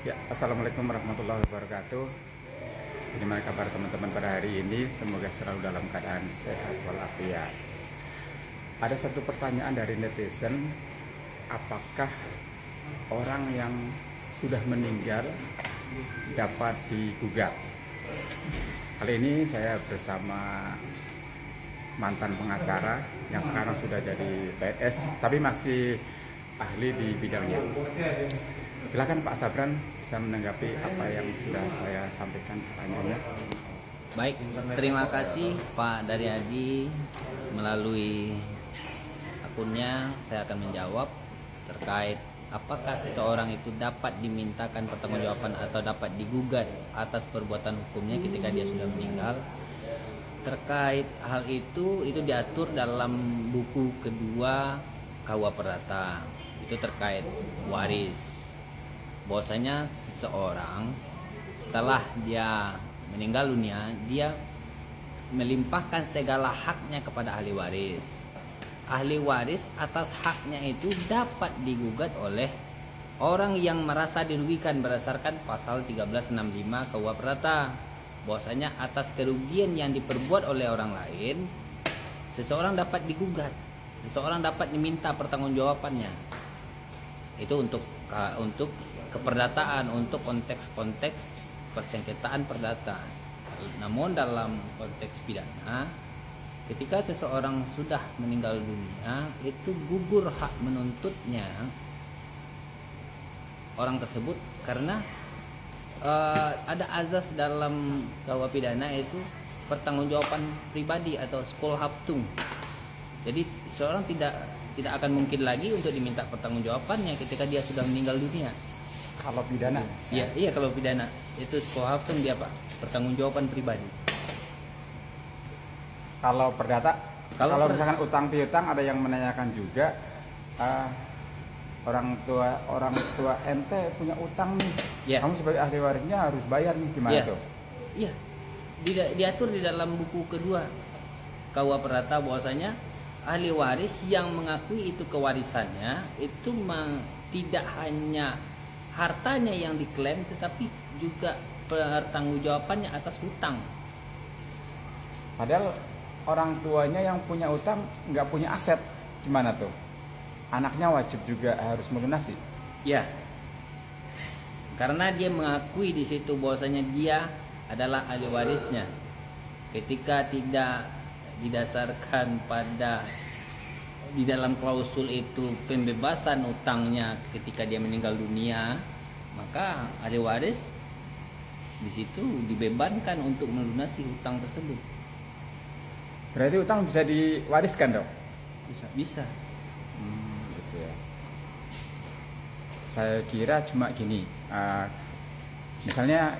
Ya, assalamualaikum warahmatullahi wabarakatuh. Bagaimana kabar teman-teman pada hari ini? Semoga selalu dalam keadaan sehat walafiat. Ada satu pertanyaan dari netizen, apakah orang yang sudah meninggal dapat digugat? Kali ini saya bersama mantan pengacara yang sekarang sudah jadi PNS, tapi masih ahli di bidangnya. Silakan Pak Sabran bisa menanggapi apa yang sudah saya sampaikan pertanyaannya. Baik, terima kasih Pak Daryadi. Melalui akunnya saya akan menjawab terkait apakah seseorang itu dapat dimintakan pertanggungjawaban atau dapat digugat atas perbuatan hukumnya ketika dia sudah meninggal. Terkait hal itu diatur dalam buku kedua KUA Perdata. Itu terkait waris. Bahwasanya seseorang setelah dia meninggal dunia, dia melimpahkan segala haknya kepada ahli waris. Ahli waris atas haknya itu dapat digugat oleh orang yang merasa dirugikan berdasarkan pasal 1365 KUA Perdata. Bahwasanya atas kerugian yang diperbuat oleh orang lain, seseorang dapat digugat, seseorang dapat diminta pertanggungjawabannya. Itu untuk keperdataan, untuk konteks-konteks persengketaan perdata. Namun dalam konteks pidana, ketika seseorang sudah meninggal dunia, itu gugur hak menuntutnya orang tersebut karena ada azas dalam KUA pidana itu pertanggungjawaban pribadi atau Schulhaftung. Jadi seorang tidak akan mungkin lagi untuk diminta pertanggungjawabannya ketika dia sudah meninggal dunia. Kalau pidana? Iya, kalau pidana itu Schulhaftung dia Pak, pertanggungjawaban pribadi. Kalau perdata? Kalau misalkan utang piutang, ada yang menanyakan juga, orang tua ente punya utang nih, kamu sebagai ahli warisnya harus bayar nih, gimana tuh? Iya, diatur di dalam buku kedua KUA Perdata bahwasanya ahli waris yang mengakui itu kewarisannya itu tidak hanya hartanya yang diklaim, tetapi juga pertanggungjawabannya atas hutang. Padahal orang tuanya yang punya utang nggak punya aset, gimana tuh? Anaknya wajib juga harus melunasi. Ya, karena dia mengakui di situ bahwasanya dia adalah ahli warisnya. Ketika tidak didasarkan pada di dalam klausul itu pembebasan utangnya ketika dia meninggal dunia, maka ahli waris di situ dibebankan untuk melunasi hutang tersebut. Berarti utang bisa diwariskan dong? Bisa. Gitu ya. Saya kira cuma gini, misalnya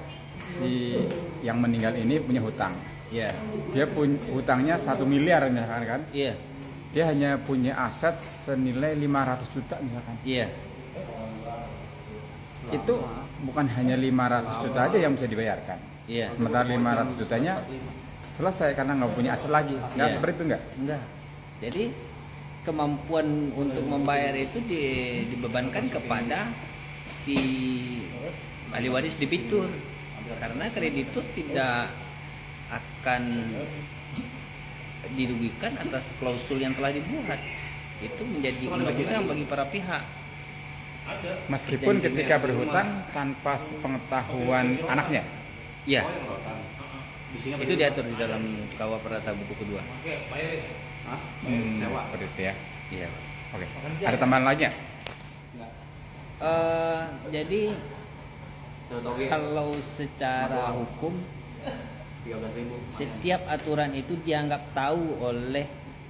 si yang meninggal ini punya hutang. Iya. Dia hutangnya 1 miliar misalkan kan? Iya. Dia hanya punya aset senilai 500 juta misalkan. Iya. Itu bukan hanya 500 juta aja yang bisa dibayarkan. Iya. Sementara 500 jutanya selesai karena nggak punya aset lagi. Nggak seperti itu nggak? Enggak. Jadi kemampuan untuk membayar itu dibebankan kepada si ahli waris debitur. Karena kreditur tidak akan dirugikan atas klausul yang telah dibuat. Itu menjadi undang-undang bagi para pihak. Meskipun ketika berhutang tanpa sepengetahuan anaknya. Iya. Itu diatur di dalam KUA Perdata buku kedua. Seperti itu ya. Iya. Oke. Ada tambahan lagi ya? Jadi kalau secara hukum setiap aturan itu dianggap tahu oleh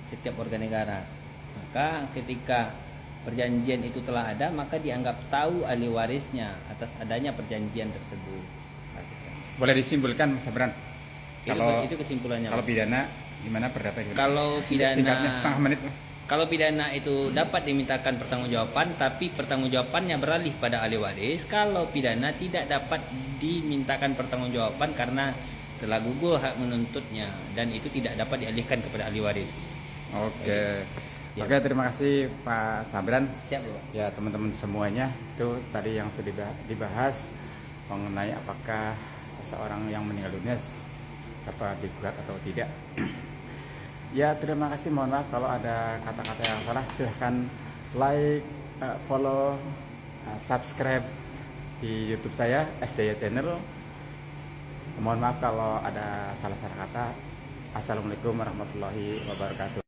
setiap warga negara. Maka ketika perjanjian itu telah ada, maka dianggap tahu ahli warisnya atas adanya perjanjian tersebut. Boleh disimpulkan Mas Sabran? Itu kesimpulannya. Kalau pidana gimana, perdata gimana? Kalau pidana singkatnya setengah menit. Kalau pidana itu dapat dimintakan pertanggungjawaban, tapi pertanggungjawabannya beralih pada ahli waris. Kalau pidana tidak dapat dimintakan pertanggungjawaban karena telah gugur hak menuntutnya dan itu tidak dapat dialihkan kepada ahli waris. Oke. Oke, terima kasih Pak Sabran. Siap, Pak. Ya, teman-teman semuanya, itu tadi yang sudah dibahas mengenai apakah seorang yang meninggal dunia dapat digugat atau tidak. Ya, terima kasih. Mohon maaf kalau ada kata-kata yang salah. Silahkan like, follow, subscribe di YouTube saya, SDY Channel. Mohon maaf kalau ada salah-salah kata. Assalamualaikum warahmatullahi wabarakatuh.